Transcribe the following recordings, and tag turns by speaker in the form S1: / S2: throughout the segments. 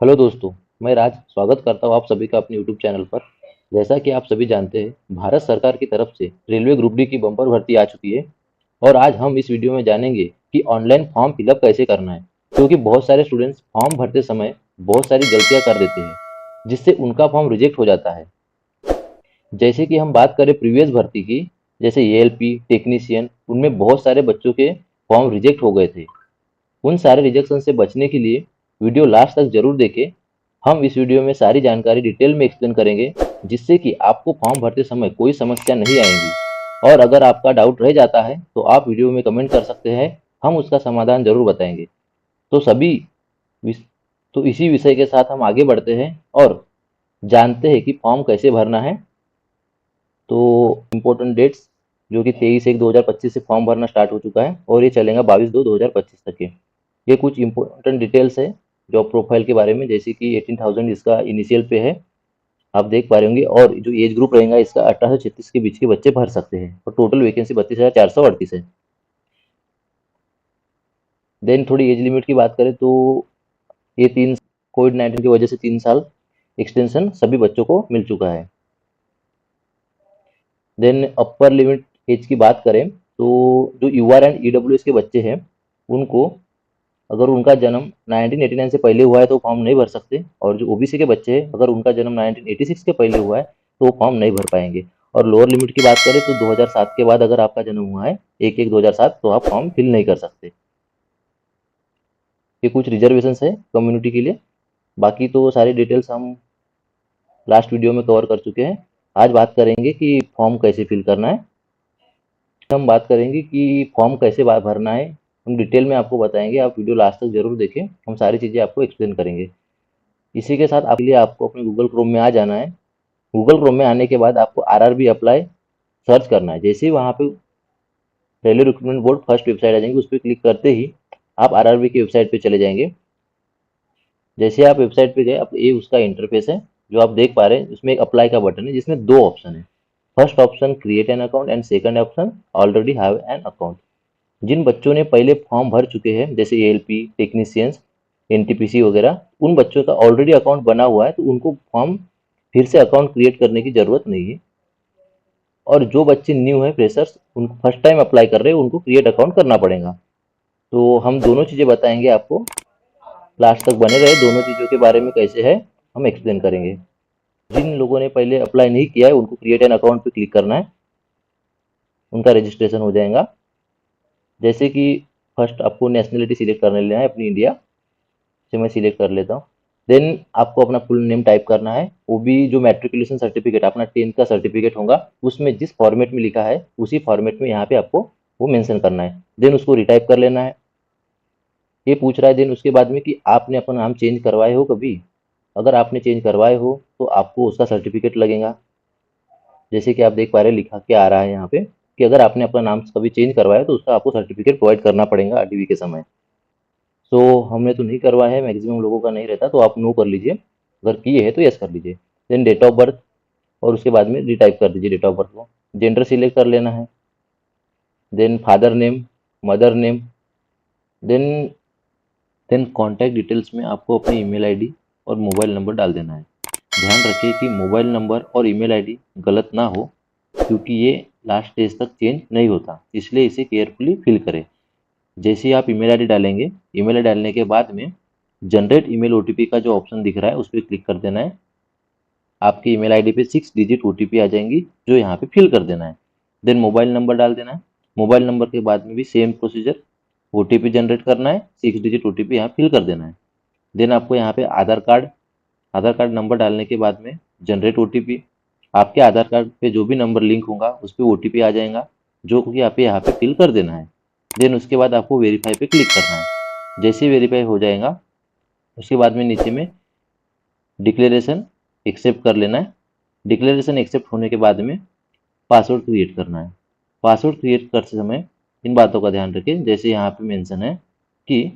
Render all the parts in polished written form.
S1: Hello दोस्तों, मैं राज स्वागत करता हूँ आप सभी का अपने यूट्यूब चैनल पर। जैसा कि आप सभी जानते हैं, भारत सरकार की तरफ से रेलवे ग्रुप डी की बम्पर भर्ती आ चुकी है। और आज हम इस वीडियो में जानेंगे कि ऑनलाइन फॉर्म फिलअप कैसे करना है, क्योंकि बहुत सारे स्टूडेंट्स फॉर्म भरते समय बहुत सारी गलतियां कर देते हैं, जिससे उनका फॉर्म रिजेक्ट हो जाता है। जैसे कि हम बात करें प्रीवियस भर्ती की, जैसे एएलपी टेक्नीशियन, उनमें बहुत सारे बच्चों के फॉर्म रिजेक्ट हो गए थे। उन सारे रिजेक्शन से बचने के लिए वीडियो लास्ट तक जरूर देखें। हम इस वीडियो में सारी जानकारी डिटेल में एक्सप्लेन करेंगे, जिससे कि आपको फॉर्म भरते समय कोई समस्या नहीं आएगी। और अगर आपका डाउट रह जाता है तो आप वीडियो में कमेंट कर सकते हैं, हम उसका समाधान जरूर बताएंगे। तो सभी विस- तो इसी विषय के साथ हम आगे बढ़ते हैं और जानते हैं कि फॉर्म कैसे भरना है। तो इम्पोर्टेंट डेट्स, जो कि 23/1/2025 से फॉर्म भरना स्टार्ट हो चुका है और ये चलेगा 22/2/2025 तक के। ये कुछ इम्पोर्टेंट डिटेल्स है जॉब प्रोफाइल के बारे में, जैसे कि 18,000 इसका इनिशियल पे है, आप देख पा रहे होंगे। और जो एज ग्रुप रहेगा इसका 18 से 36 के बीच के बच्चे भर सकते हैं और टोटल वैकेंसी 32,438 है। देन थोड़ी एज लिमिट की बात करें तो ये तीन कोविड-19 की वजह से 3 साल एक्सटेंशन सभी बच्चों को मिल चुका है। देन अपर लिमिट एज की बात करें तो जो यूआर एंड ईडब्ल्यूएस के बच्चे हैं, उनको अगर उनका जन्म 1989 से पहले हुआ है तो फॉर्म नहीं भर सकते। और जो ओबीसी के बच्चे हैं, अगर उनका जन्म 1986 के पहले हुआ है तो वो फॉर्म नहीं भर पाएंगे। और लोअर लिमिट की बात करें तो 2007 के बाद अगर आपका जन्म हुआ है 1/1/2007 तो आप फॉर्म फिल नहीं कर सकते। ये कुछ रिजर्वेशन है कम्युनिटी के लिए। बाकी तो सारी डिटेल्स हम लास्ट वीडियो में कवर कर चुके हैं। आज बात करेंगे कि फॉर्म कैसे फिल करना है। हम बात करेंगे कि फॉर्म कैसे भरना है, हम डिटेल में आपको बताएंगे। आप वीडियो लास्ट तक जरूर देखें, हम सारी चीज़ें आपको एक्सप्लेन करेंगे। इसी के साथ आपके लिए आपको अपने गूगल क्रोम में आ जाना है। गूगल क्रोम में आने के बाद आपको आरआरबी अप्लाई सर्च करना है। जैसे ही वहाँ पे railway recruitment board first website आ जाएंगी, उस पर क्लिक करते ही आप आरआरबी की वेबसाइट पे चले जाएंगे। जैसे आप वेबसाइट पे गए, अब ये उसका इंटरफेस है जो आप देख पा रहे हैं। उसमें एक अप्लाई का बटन है जिसमें दो ऑप्शन है। First option create an account and second option already have an account. जिन बच्चों ने पहले फॉर्म भर चुके हैं, जैसे एएलपी टेक्नीशियंस, एनटीपीसी वगैरह, उन बच्चों का ऑलरेडी अकाउंट बना हुआ है तो उनको फॉर्म फिर से अकाउंट क्रिएट करने की ज़रूरत नहीं है। और जो बच्चे न्यू है, फ्रेशर्स, उनको फर्स्ट टाइम अप्लाई कर रहे हैं, उनको क्रिएट अकाउंट करना पड़ेगा। तो हम दोनों चीज़ें बताएंगे आपको, लास्ट तक बने रहे। दोनों चीज़ों के बारे में कैसे है हम एक्सप्लेन करेंगे। जिन लोगों ने पहले अप्लाई नहीं किया है उनको क्रिएट एन अकाउंट पे क्लिक करना है, उनका रजिस्ट्रेशन हो जाएगा। जैसे कि फर्स्ट आपको नेशनलिटी सिलेक्ट करने लेना है अपनी इंडिया से, मैं सिलेक्ट कर लेता हूँ। देन आपको अपना फुल नेम टाइप करना है। वो भी जो मैट्रिकुलेशन सर्टिफिकेट, अपना 10th का सर्टिफिकेट होगा, उसमें जिस फॉर्मेट में लिखा है उसी फॉर्मेट में यहाँ पे आपको वो मेंशन करना है। देन उसको रिटाइप कर लेना है। ये पूछ रहा है देन उसके बाद में कि आपने अपना नाम चेंज करवाए हो कभी। अगर आपने चेंज करवाए हो तो आपको उसका सर्टिफिकेट लगेगा। जैसे कि आप देख पा रहे हैं, लिखा के आ रहा है यहाँ पे कि अगर आपने अपना नाम कभी चेंज करवाया तो उसका आपको सर्टिफिकेट प्रोवाइड करना पड़ेगा आरटीवी के समय। सो हमने तो नहीं करवाया है, मैक्सिमम लोगों का नहीं रहता, तो आप नो कर लीजिए। अगर किए हैं तो यस कर लीजिए। देन डेट ऑफ बर्थ, और उसके बाद में रिटाइप कर दीजिए डेट ऑफ बर्थ को। जेंडर सिलेक्ट कर लेना है। Then father name, mother name. Then then contact details में आपको अपनी ईमेल आईडी और मोबाइल नंबर डाल देना है। ध्यान रखिए कि मोबाइल नंबर और ईमेल आईडी गलत ना हो, क्योंकि ये लास्ट स्टेज तक चेंज नहीं होता, इसलिए इसे केयरफुली फिल करें। जैसे ही आप ईमेल आईडी डालेंगे, ईमेल आईडी डालने के बाद में जनरेट ईमेल ओटीपी का जो ऑप्शन दिख रहा है उस पर क्लिक कर देना है। आपकी ईमेल आईडी पे 6 डिजिट ओटीपी आ जाएंगी, जो यहाँ पे फिल कर देना है। देन मोबाइल नंबर डाल देना है। मोबाइल नंबर के बाद में भी सेम प्रोसीजर, ओटीपी जनरेट करना है, 6 डिजिट ओटीपी यहाँ फिल कर देना है। देन आपको यहाँ पे आधार कार्ड नंबर डालने के बाद में जनरेट ओटीपी। आपके आधार कार्ड पे जो भी नंबर लिंक होगा उस पर ओटीपी आ जाएगा, जो कि आप यहाँ पे फिल कर देना है। देन उसके बाद आपको वेरीफाई पे क्लिक करना है। जैसे ही वेरीफाई हो जाएगा, उसके बाद में नीचे में डिक्लेरेशन एक्सेप्ट कर लेना है। डिक्लेरेशन एक्सेप्ट होने के बाद में पासवर्ड क्रिएट करना है। पासवर्ड क्रिएट करते समय इन बातों का ध्यान रखें। जैसे यहाँ पे मेंशन है कि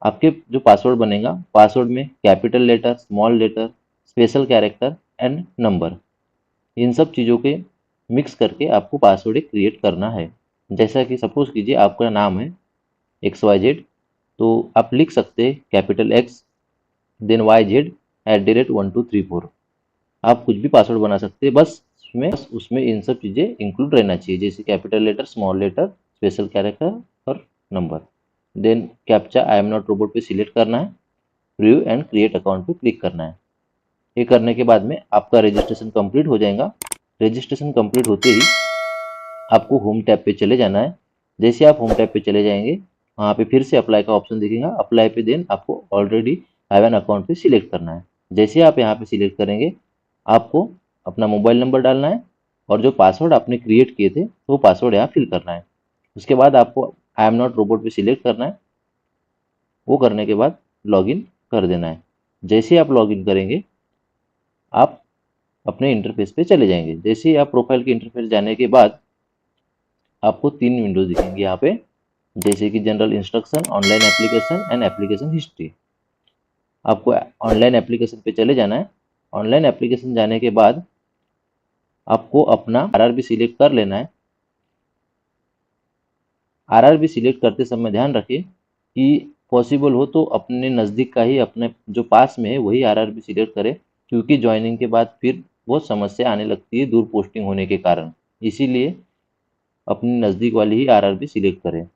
S1: आपके जो पासवर्ड बनेगा, पासवर्ड में capital letter, small letter, special character and number, इन सब चीज़ों के मिक्स करके आपको पासवर्ड एक क्रिएट करना है। जैसा कि सपोज कीजिए आपका नाम है XYZ, तो आप लिख सकते हैं कैपिटल X, देन YZ@1234। आप कुछ भी पासवर्ड बना सकते हैं, बस उसमें इन सब चीज़ें इंक्लूड रहना चाहिए, जैसे capital letter, small letter, special character और number. Then captcha I am not robot पे सिलेक्ट करना है, व्यू एंड क्रिएट अकाउंट पे क्लिक करना है। ये करने के बाद में आपका रजिस्ट्रेशन कंप्लीट हो जाएगा। रजिस्ट्रेशन कंप्लीट होते ही आपको होम टैब पे चले जाना है। जैसे आप होम टैब पे चले जाएंगे, वहाँ पे फिर से अप्लाई का ऑप्शन दिखेगा। अप्लाई पे देन आपको ऑलरेडी हैव एन अकाउंट पे सिलेक्ट करना है। जैसे आप यहाँ पे सिलेक्ट करेंगे, आपको अपना मोबाइल नंबर डालना है और जो पासवर्ड आपने क्रिएट किए थे वो पासवर्ड यहाँ फिल करना है। उसके बाद आपको आई एम नॉट रोबोट पे सिलेक्ट करना है। वो करने के बाद लॉगिन कर देना है। जैसे आप लॉगिन करेंगे, आप अपने इंटरफेस पे चले जाएंगे। जैसे ही आप प्रोफाइल के इंटरफेस जाने के बाद आपको 3 विंडोज दिखेंगे यहाँ पे, जैसे कि general instruction, online application and application history. आपको ऑनलाइन एप्लीकेशन पे चले जाना है। ऑनलाइन एप्लीकेशन जाने के बाद आपको अपना आरआरबी सिलेक्ट कर लेना है। आरआरबी सिलेक्ट करते समय ध्यान रखें कि पॉसिबल हो तो अपने नज़दीक का ही, अपने जो पास में है वही आरआरबी सिलेक्ट करें, क्योंकि ज्वाइनिंग के बाद फिर बहुत समस्या आने लगती है दूर पोस्टिंग होने के कारण। इसीलिए अपने नज़दीक वाली ही आरआरबी सिलेक्ट करें।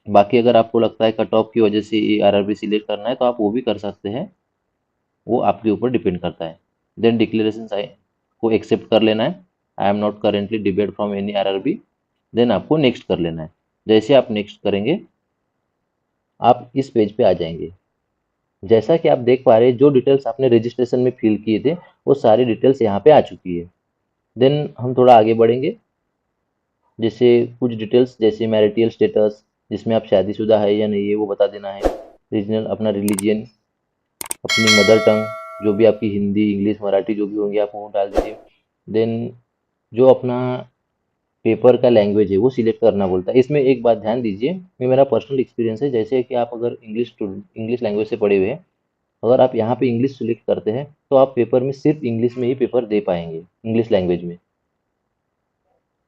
S1: बाकी अगर आपको लगता है कट ऑफ की वजह से ये आरआरबी सिलेक्ट करना है तो आप वो भी कर सकते हैं, वो आपके ऊपर डिपेंड करता है। देन डिक्लेरेशन को एक्सेप्ट कर लेना है। I am not currently debarred from any RRB. Then आपको नेक्स्ट कर लेना है। जैसे आप नेक्स्ट करेंगे, आप इस पेज पे आ जाएंगे। जैसा कि आप देख पा रहे हैं, जो डिटेल्स आपने रजिस्ट्रेशन में फिल किए थे वो सारी डिटेल्स यहाँ पे आ चुकी है। देन हम थोड़ा आगे बढ़ेंगे। जैसे कुछ डिटेल्स, जैसे मैरिटल स्टेटस, जिसमें आप शादीशुदा है या नहीं है वो बता देना है। रीजनल, अपना रिलीजियन, अपनी मदर टंग जो भी आपकी हिंदी, इंग्लिश, मराठी जो भी होंगी आप वो डाल दीजिए। देन जो अपना पेपर का लैंग्वेज है वो सिलेक्ट करना बोलता है। इसमें एक बात ध्यान दीजिए, ये मेरा पर्सनल एक्सपीरियंस है, जैसे कि आप अगर इंग्लिश लैंग्वेज से पढ़े हुए हैं, अगर आप यहाँ पे इंग्लिश सिलेक्ट करते हैं तो आप पेपर में सिर्फ इंग्लिश में ही पेपर दे पाएंगे, इंग्लिश लैंग्वेज में।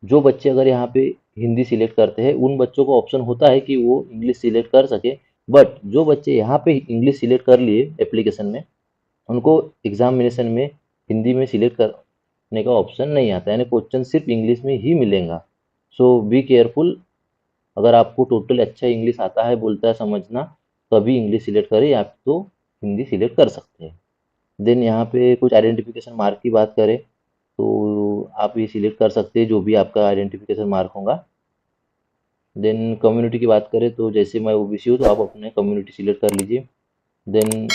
S1: जो बच्चे अगर यहाँ पे हिंदी सिलेक्ट करते हैं, उन बच्चों को ऑप्शन होता है कि वो इंग्लिश सिलेक्ट कर सके। बट जो बच्चे यहाँ पे इंग्लिश सिलेक्ट कर लिए एप्लीकेशन में, उनको एग्जामिनेशन में हिंदी में सिलेक्ट करने का ऑप्शन नहीं आता, यानी क्वेश्चन सिर्फ इंग्लिश में ही मिलेगा। सो बी केयरफुल। अगर आपको टोटल अच्छा इंग्लिश आता है, बोलता है, समझना, तभी इंग्लिश सिलेक्ट करें, या तो हिंदी सिलेक्ट कर सकते हैं। देन यहाँ पे कुछ आइडेंटिफिकेशन मार्क की बात करें तो आप ये सिलेक्ट कर सकते हैं जो भी आपका आइडेंटिफिकेशन मार्क होगा। देन कम्युनिटी की बात करें तो जैसे मैं ओबीसी हूँ तो आप अपने कम्युनिटी सिलेक्ट कर लीजिए। देन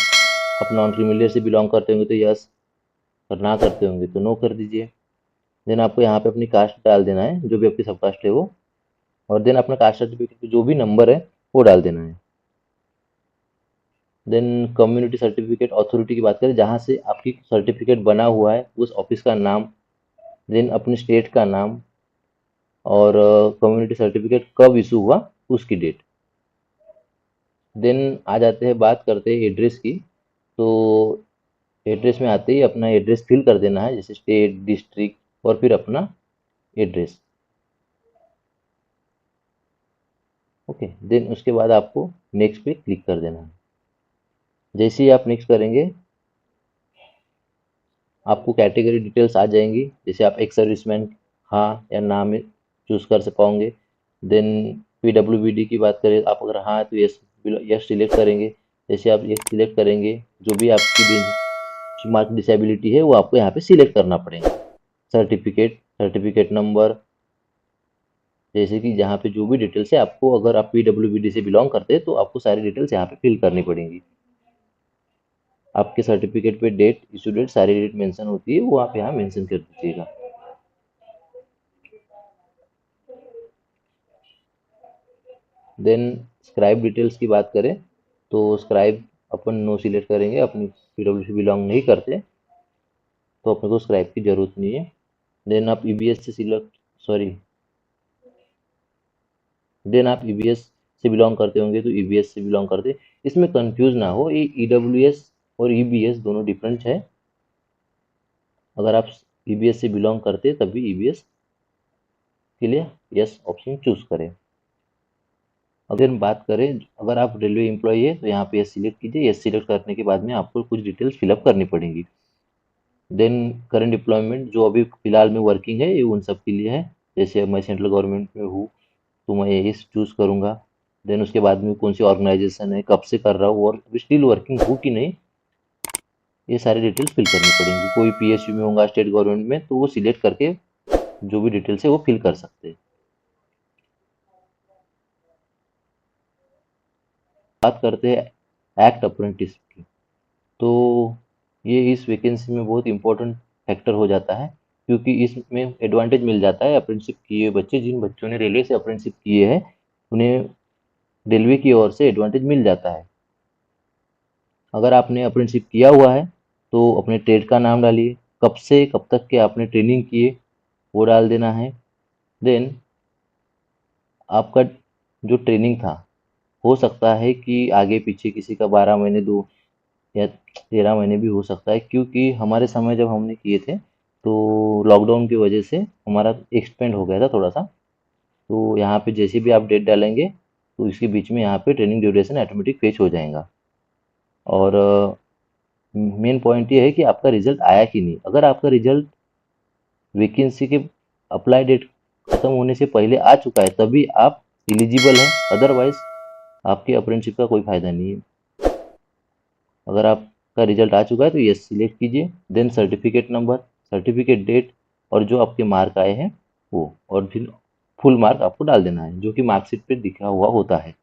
S1: आप नॉन क्रीमिलियर से बिलोंग करते होंगे तो यस, और ना करते होंगे तो नो कर दीजिए। देन आपको यहाँ पे अपनी कास्ट डाल देना है, जो भी आपकी सब कास्ट है वो। और देन अपना कास्ट सर्टिफिकेट पे जो भी नंबर है वो डाल देना है। देन कम्युनिटी सर्टिफिकेट अथॉरिटी की बात करें, जहाँ से आपकी सर्टिफिकेट बना हुआ है उस ऑफिस का नाम, देन अपने स्टेट का नाम, और कम्युनिटी सर्टिफिकेट कब इशू हुआ उसकी डेट। देन आ जाते हैं, बात करते हैं एड्रेस की। तो एड्रेस में आते ही अपना एड्रेस फिल कर देना है, जैसे स्टेट, डिस्ट्रिक्ट और फिर अपना एड्रेस। ओके, देन उसके बाद आपको नेक्स्ट पे क्लिक कर देना है। जैसे ही आप नेक्स्ट करेंगे, आपको कैटेगरी डिटेल्स आ जाएंगी, जैसे आप एक सर्विसमैन हाँ या ना में चूज़ कर पाओगे। देन पीडब्ल्यूबीडी की बात करें, आप अगर हाँ तो यस, यस सिलेक्ट करेंगे। जैसे आप यस सिलेक्ट करेंगे, जो भी आपकी बेंच मार्क डिसेबिलिटी है वो आपको यहाँ पे सिलेक्ट करना पड़ेगा। सर्टिफिकेट, सर्टिफिकेट नंबर, जैसे कि जहाँ पे जो भी डिटेल्स है आपको, अगर आप पीडब्ल्यूबीडी से बिलोंग करते हैं तो आपको सारी डिटेल्स यहाँ पे फिल करनी पड़ेंगी। आपके सर्टिफिकेट पे डेट, इशू डेट, सारी डेट मेंशन होती है, वो आप यहाँ मेंशन कर दीजिएगा। देन स्क्राइब डिटेल्स की बात करें तो स्क्राइब अपन नो सिलेक्ट करेंगे, अपनी पीडब्ल्यू से बिलोंग नहीं करते तो अपने को स्क्राइब की जरूरत नहीं है। देन आप ईबीएस से सिलेक्ट, सॉरी, देन आप ईबीएस से बिलोंग करते होंगे तो ईबीएस से बिलोंग करते। इसमें कंफ्यूज ना हो, ये ईडब्ल्यूएस और ईबीएस दोनों डिफरेंट है। अगर आप ईबीएस से बिलोंग करते तभी ईबीएस के लिए यस ऑप्शन चूज करें। अगर हम बात करें, अगर आप रेलवे एम्प्लॉई है तो यहाँ पे यस सिलेक्ट कीजिए। यस सिलेक्ट करने के बाद में आपको कुछ डिटेल्स फिलअप करनी पड़ेंगी। देन करंट एम्प्लॉयमेंट, जो अभी फिलहाल में वर्किंग है, ये उन सब के लिए है। जैसे मैं सेंट्रल गवर्नमेंट में हूँ तो मैं यही चूज़ करूँगा। देन उसके बाद में कौन सी ऑर्गेनाइजेशन है, कब से कर रहा हूँ और स्टिल वर्किंग हूँ कि नहीं, ये सारी डिटेल्स फिल करनी पड़ेंगी। कोई पीएसयू में होगा स्टेट गवर्नमेंट में तो वो सिलेक्ट करके जो भी डिटेल्स है वो फिल कर सकते हैं। बात करते हैं एक्ट अप्रेंटिस की। तो ये इस वैकेंसी में बहुत इंपॉर्टेंट फैक्टर हो जाता है, क्योंकि इसमें एडवांटेज मिल जाता है। अप्रेंटिसशिप किए बच्चे, जिन बच्चों ने रेलवे से अप्रेंटिसशिप किए हैं, उन्हें रेलवे की ओर से एडवांटेज मिल जाता है। अगर आपने अप्रेंटिसशिप किया हुआ है तो अपने ट्रेड का नाम डालिए, कब से कब तक के आपने ट्रेनिंग किए वो डाल देना है। देन आपका जो ट्रेनिंग था, हो सकता है कि आगे पीछे किसी का 12 महीने, 2 या 13 महीने भी हो सकता है, क्योंकि हमारे समय जब हमने किए थे तो लॉकडाउन की वजह से हमारा एक्सपेंड हो गया था थोड़ा सा। तो यहाँ पे जैसे भी आप डेट डालेंगे तो इसके बीच में यहाँ पे ट्रेनिंग ड्यूरेशन ऑटोमेटिक फेच हो जाएगा। और मेन पॉइंट ये है कि आपका रिजल्ट आया कि नहीं। अगर आपका रिजल्ट वैकेंसी के अप्लाई डेट खत्म होने से पहले आ चुका है तभी आप एलिजिबल हैं, अदरवाइज आपके अप्रेंटिसशिप का कोई फायदा नहीं है। अगर आपका रिजल्ट आ चुका है तो यस सिलेक्ट कीजिए। Then certificate number, certificate date और जो आपके मार्क आए हैं वो, और फिर फुल मार्क आपको डाल देना है जो कि मार्कशीट पे दिखा हुआ होता है।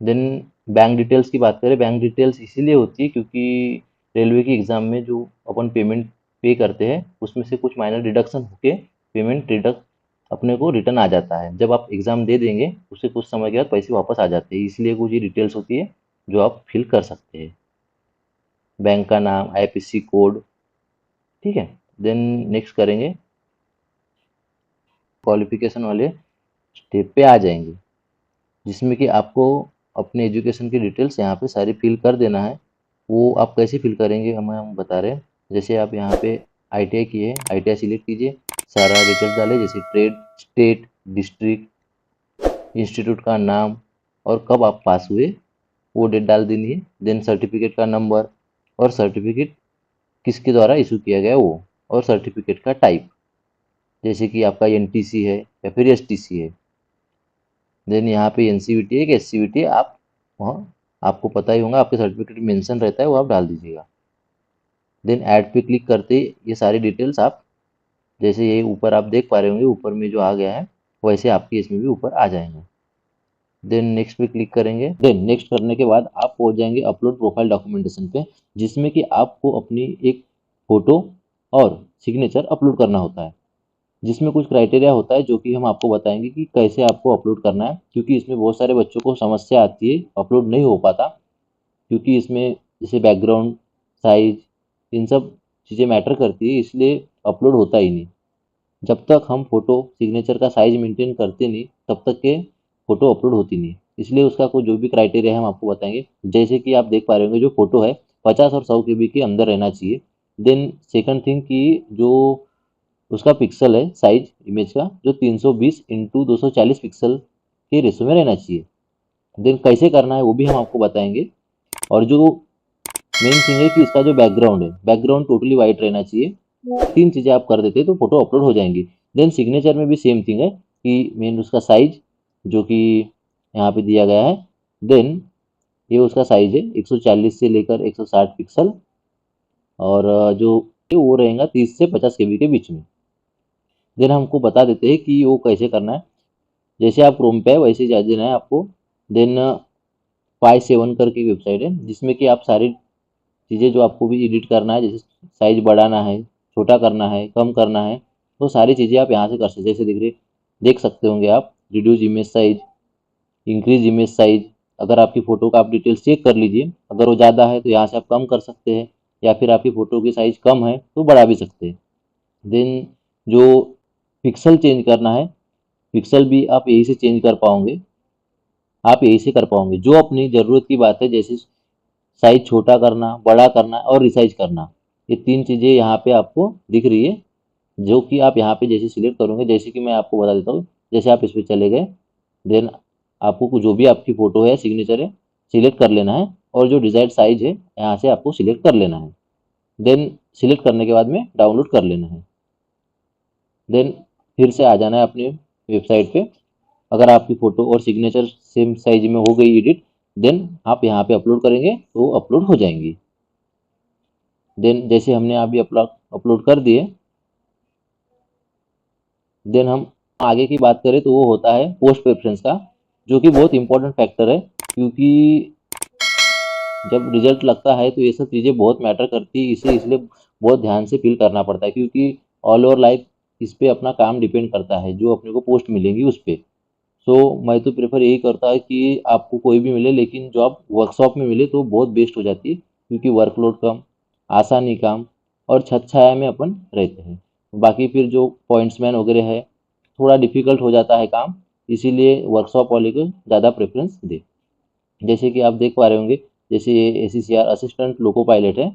S1: देन बैंक डिटेल्स की बात करें, बैंक डिटेल्स इसीलिए होती है क्योंकि रेलवे की एग्ज़ाम में जो अपन पेमेंट पे करते हैं उसमें से कुछ माइनर डिडक्शन होके पेमेंट डिडक्ट अपने को रिटर्न आ जाता है। जब आप एग्ज़ाम दे देंगे उससे कुछ समय के बाद पैसे वापस आ जाते हैं, इसलिए कुछ ये डिटेल्स होती है जो आप फिल कर सकते हैं। बैंक का नाम, आईएफएससी कोड, ठीक है। देन नेक्स्ट करेंगे, क्वालिफिकेशन वाले स्टेप पे आ जाएंगे, जिसमें कि आपको अपने एजुकेशन की डिटेल्स यहाँ पे सारी फिल कर देना है। वो आप कैसे फिल करेंगे हम बता रहे हैं। जैसे आप यहाँ पे आईटीआई किए, आईटीआई सिलेक्ट कीजिए, सारा डिटेल्स डालें, जैसे ट्रेड, स्टेट, डिस्ट्रिक्ट, इंस्टीट्यूट का नाम और कब आप पास हुए वो डेट डाल देनी है। देन सर्टिफिकेट का नंबर और सर्टिफिकेट किसके द्वारा इशू किया गया वो, और सर्टिफिकेट का टाइप, जैसे कि आपका एनटीसी है या फिर एसटीसी है। देन यहाँ पे एनसीवीटी है कि एससीवीटी है, आप वहाँ आपको पता ही होगा, आपके सर्टिफिकेट में मेंशन रहता है, वो आप डाल दीजिएगा। देन ऐड पे क्लिक करते ही ये सारी डिटेल्स आप, जैसे ये ऊपर आप देख पा रहे होंगे, ऊपर में जो आ गया है वैसे आपके इसमें भी ऊपर आ जाएंगे। देन नेक्स्ट पे क्लिक करेंगे। देन नेक्स्ट करने के बाद आप पहुंच जाएंगे अपलोड प्रोफाइल डॉक्यूमेंटेशन पे, जिसमें कि आपको अपनी एक फ़ोटो और सिग्नेचर अपलोड करना होता है, जिसमें कुछ क्राइटेरिया होता है जो कि हम आपको बताएंगे कि कैसे आपको अपलोड करना है, क्योंकि इसमें बहुत सारे बच्चों को समस्या आती है, अपलोड नहीं हो पाता, क्योंकि इसमें जैसे बैकग्राउंड साइज, इन सब चीज़ें मैटर करती है, इसलिए अपलोड होता ही नहीं। जब तक हम फोटो सिग्नेचर का साइज मेंटेन करते नहीं तब तक के फोटो अपलोड होती नहीं, इसलिए उसका कोई जो भी क्राइटेरिया है हम आपको बताएंगे। जैसे कि आप देख पा रहे होंगे जो फोटो है 50 और 100 KB के अंदर रहना चाहिए। देन सेकंड थिंग कि जो उसका पिक्सल है साइज इमेज का, जो 320 × 240 पिक्सल के रेशो में रहना चाहिए। देन कैसे करना है वो भी हम आपको बताएंगे। और जो मेन थिंग है कि इसका जो बैकग्राउंड है, बैकग्राउंड टोटली वाइट रहना चाहिए। 3 चीज़ें आप कर देते हैं तो फोटो अपलोड हो जाएंगी। देन सिग्नेचर में भी सेम थिंग है कि मेन उसका साइज जो कि यहाँ पे दिया गया है, देन ये उसका साइज है 140 से लेकर 160 पिक्सल, और जो वो रहेगा 30 से 50 KB के बीच में। देन हमको बता देते हैं कि वो कैसे करना है। जैसे आप क्रोम पे है वैसे ही जा देना है आपको। देन 5 7 करके वेबसाइट है जिसमें कि आप सारी चीज़ें जो आपको भी एडिट करना है, जैसे साइज बढ़ाना है, छोटा करना है, कम करना है, वो सारी चीज़ें आप यहाँ से कर सकते हैं। जैसे देख सकते होंगे आप, reduce image size, increase image size. अगर आपकी फ़ोटो का आप डिटेल्स चेक कर लीजिए, अगर वो ज़्यादा है तो यहाँ से आप कम कर सकते हैं, या फिर आपकी फ़ोटो की साइज़ कम है तो बढ़ा भी सकते हैं। देन जो पिक्सल चेंज करना है, पिक्सल भी आप यही से चेंज कर पाओगे, आप यही से कर पाओगे जो अपनी ज़रूरत की बात है, जैसे साइज छोटा करना, बड़ा करना और रिसाइज करना। ये 3 चीज़ें यहाँ पे आपको दिख रही है, जो कि आप यहाँ पे जैसे सिलेक्ट करोगे, जैसे कि मैं आपको बता देता हूँ। जैसे आप इस पर चले गए, देन आपको जो भी आपकी फ़ोटो है, सिग्नेचर है, सिलेक्ट कर लेना है और जो डिज़ायर्ड साइज़ है यहाँ से आपको सिलेक्ट कर लेना है। देन सिलेक्ट करने के बाद में डाउनलोड कर लेना है। देन फिर से आ जाना है अपने वेबसाइट पे। अगर आपकी फ़ोटो और सिग्नेचर सेम साइज में हो गई एडिट, देन आप यहाँ पे अपलोड करेंगे तो अपलोड हो जाएंगी। देन जैसे हमने अभी अपलोड कर दिए, देन हम आगे की बात करें तो वो होता है पोस्ट प्रेफरेंस का, जो कि बहुत इंपॉर्टेंट फैक्टर है, क्योंकि जब रिजल्ट लगता है तो ये सब चीज़ें बहुत मैटर करती है। इसे इसलिए बहुत ध्यान से फिल करना पड़ता है, क्योंकि ऑल ओवर लाइफ इस पे अपना काम डिपेंड करता है, जो अपने को पोस्ट मिलेंगी उस पर। सो मैं तो प्रेफर यही करता है कि आपको कोई भी मिले, लेकिन जो आप वर्कशॉप में मिले तो बहुत बेस्ट हो जाती है, क्योंकि वर्कलोड कम, आसानी काम और छत छाया में अपन रहते हैं। बाकी फिर जो पॉइंट्समैन वगैरह है, थोड़ा डिफिकल्ट हो जाता है काम, इसीलिए वर्कशॉप वाले को ज़्यादा प्रेफरेंस दे। जैसे कि आप देख पा रहे होंगे, जैसे ये ACCR असिस्टेंट लोको पायलट है,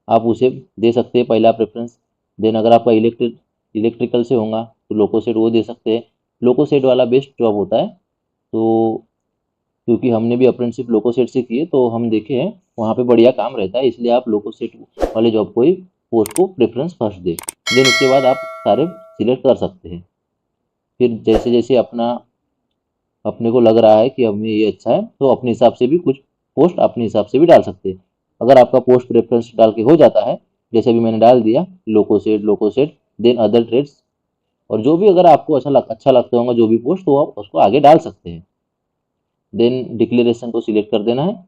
S1: आप उसे दे सकते हैं पहला प्रेफरेंस। देन अगर आपका इलेक्ट्रिकल से होगा तो लोको सेट वो दे सकते हैं। लोको सेट वाला बेस्ट जॉब होता है। तो क्योंकि हमने भी अप्रेंटिसशिप लोको सेट से की है तो हम देखे हैं वहाँ पे बढ़िया काम रहता है, इसलिए आप लोको सेट वाले जॉब को ही पोस्ट को प्रेफरेंस फर्स्ट दें। देन उसके बाद आप सारे सिलेक्ट कर सकते हैं। फिर जैसे जैसे अपने को लग रहा है कि हमें ये अच्छा है तो अपने हिसाब से भी कुछ पोस्ट अपने हिसाब से भी डाल सकते हैं। अगर आपका पोस्ट प्रेफरेंस डाल के हो जाता है, जैसे भी मैंने डाल दिया लोको सेट, देन अदर ट्रेड्स, और जो भी अगर आपको अच्छा लगता होगा जो भी पोस्ट, तो आप उसको आगे डाल सकते हैं। देन डिक्लेरेशन को सिलेक्ट कर देना है,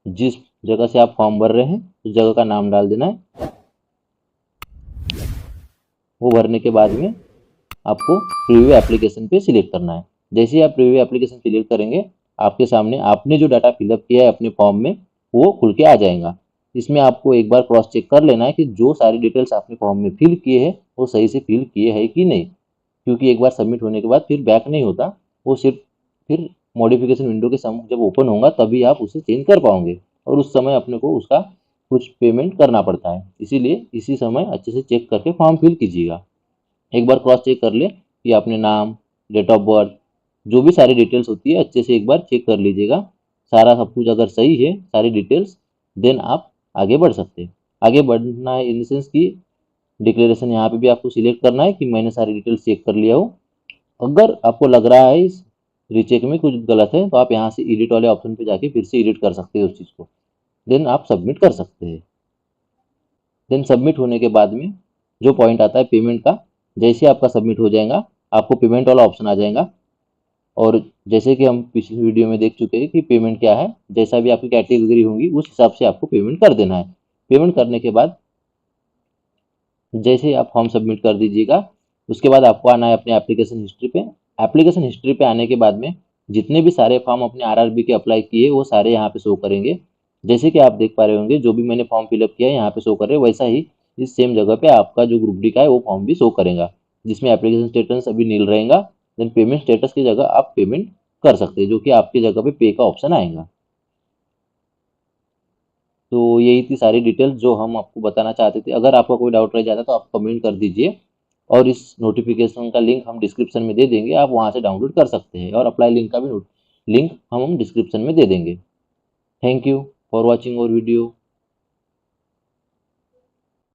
S1: जिस जगह से आप फॉर्म भर रहे हैं उस जगह का नाम डाल देना है। वो भरने के बाद में आपको प्रीव्यू एप्लीकेशन पे सिलेक्ट करना है। जैसे ही आप प्रीव्यू एप्लीकेशन सिलेक्ट करेंगे, आपके सामने आपने जो डाटा फिलअप किया है अपने फॉर्म में वो खुल के आ जाएगा। इसमें आपको एक बार क्रॉस चेक कर लेना है कि जो सारी डिटेल्स आपने फॉर्म में फिल किए हैं वो सही से फिल किए हैं कि नहीं, क्योंकि एक बार सबमिट होने के बाद फिर बैक नहीं होता, वो सिर्फ फिर मॉडिफिकेशन विंडो के सामने जब ओपन होगा तभी आप उसे चेंज कर पाओगे, और उस समय अपने को उसका कुछ पेमेंट करना पड़ता है। इसीलिए इसी समय अच्छे से चेक करके फॉर्म फिल कीजिएगा। एक बार क्रॉस चेक कर ले कि आपने नाम, डेट ऑफ बर्थ, जो भी सारी डिटेल्स होती है अच्छे से एक बार चेक कर लीजिएगा। सारा सब कुछ अगर सही है, सारी डिटेल्स, देन आप आगे बढ़ सकते हैं। आगे बढ़ना है इन द सेंस कि डिक्लेरेशन यहाँ पे भी आपको सिलेक्ट करना है कि मैंने सारी डिटेल्स चेक कर लिया हूँ। अगर आपको लग रहा है इस रीचेक में कुछ गलत है तो आप यहाँ से एडिट वाले ऑप्शन पे जाके फिर से एडिट कर सकते हैं उस चीज़ को। देन आप सबमिट कर सकते हैं। देन सबमिट होने के बाद में जो पॉइंट आता है पेमेंट का, जैसे आपका सबमिट हो जाएगा आपको पेमेंट वाला ऑप्शन आ जाएगा। और जैसे कि हम पिछली वीडियो में देख चुके हैं कि पेमेंट क्या है, जैसा भी आपकी कैटेगरी होगी उस हिसाब से आपको पेमेंट कर देना है। पेमेंट करने के बाद जैसे आप फॉर्म सबमिट कर दीजिएगा, उसके बाद आपको आना है अपने एप्लीकेशन हिस्ट्री पे। एप्लीकेशन हिस्ट्री पे आने के बाद में जितने भी सारे फॉर्म अपने RRB के अप्लाई किए वो सारे यहाँ पे शो करेंगे। जैसे कि आप देख पा रहे होंगे जो भी मैंने फॉर्म फिलअप किया है यहाँ पे शो कर रहे हैं, वैसा ही इस सेम जगह पे आपका जो ग्रुप डी का है वो फॉर्म भी शो करेगा, जिसमें एप्लीकेशन स्टेटस अभी नील रहेगा। देन पेमेंट स्टेटस की जगह आप पेमेंट कर सकते हैं, जो कि आपकी जगह पे पे का ऑप्शन आएगा। तो यही थी सारी डिटेल्स जो हम आपको बताना चाहते थे। अगर आपका कोई डाउट रह जाता है तो आप कमेंट कर दीजिए, और इस नोटिफिकेशन का लिंक हम डिस्क्रिप्शन में दे देंगे, आप वहाँ से डाउनलोड कर सकते हैं, और अप्लाई लिंक का भी लिंक हम डिस्क्रिप्शन में दे देंगे। थैंक यू फॉर वॉचिंग और वीडियो।